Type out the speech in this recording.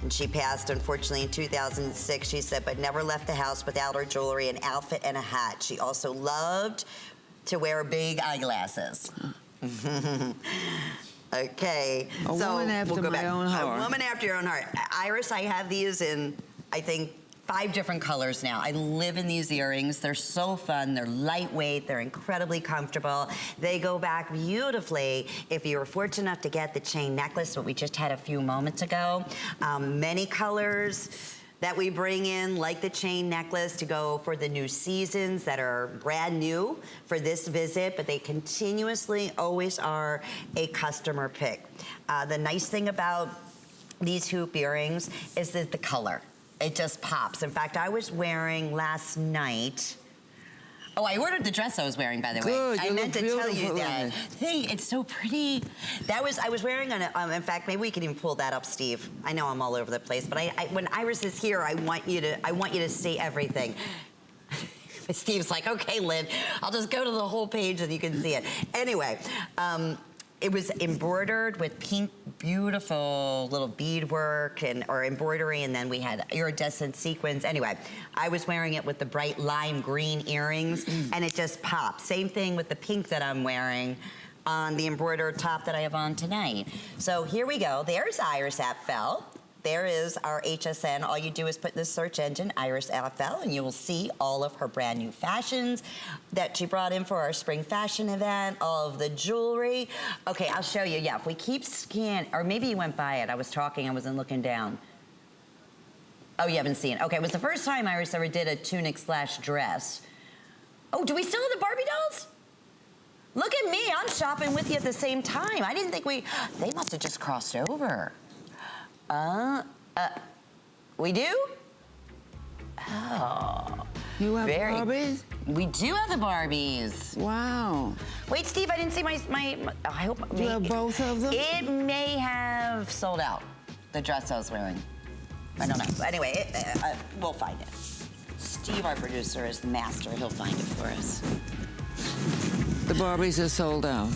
And she passed, unfortunately, in 2006, she said, but never left the house without her jewelry, an outfit, and a hat. She also loved to wear big eyeglasses. Okay, a woman after my own heart. A woman after your own heart. Iris, I have these in, I think, 5 different colors now. I live in these earrings. They're so fun. They're lightweight. They're incredibly comfortable. They go back beautifully if you were fortunate enough to get the chain necklace, what we just had a few moments ago. Many colors that we bring in, like the chain necklace, to go for the new seasons that are brand new for this visit, but they continuously always are a customer pick. The nice thing about these hoop earrings is that the color. It just pops. In fact, I was wearing last night. Oh, I ordered the dress I was wearing, by the way. Good, I meant to tell you that. Hey, it's so pretty. I was wearing in fact, maybe we can even pull that up, Steve. I know I'm all over the place, but when Iris is here, I want you to see everything. Steve's like, okay, Lynn, I'll just go to the whole page and you can see it. Anyway, it was embroidered with pink, beautiful little beadwork or embroidery, and then we had iridescent sequins. Anyway, I was wearing it with the bright lime green earrings, and it just popped. Same thing with the pink that I'm wearing on the embroidered top that I have on tonight. So here we go. There's Iris Apfel. There is our HSN. All you do is put in the search engine, Iris Apfel, and you will see all of her brand new fashions that she brought in for our spring fashion event, all of the jewelry. Okay, I'll show you. Yeah, if we keep scanning, or maybe you went by it. I was talking, I wasn't looking down. Oh, you haven't seen it. Okay, it was the first time Iris ever did a tunic/dress. Oh, do we still have the Barbie dolls? Look at me, I'm shopping with you at the same time. I didn't think they must have just crossed over. We do? Oh. You have Barbies? We do have the Barbies. Wow. Wait, Steve, I didn't see my I hope. Do you have both of them? It may have sold out, the dress I was wearing. I don't know. Anyway, we'll find it. Steve, our producer, is the master. He'll find it for us. The Barbies are sold out.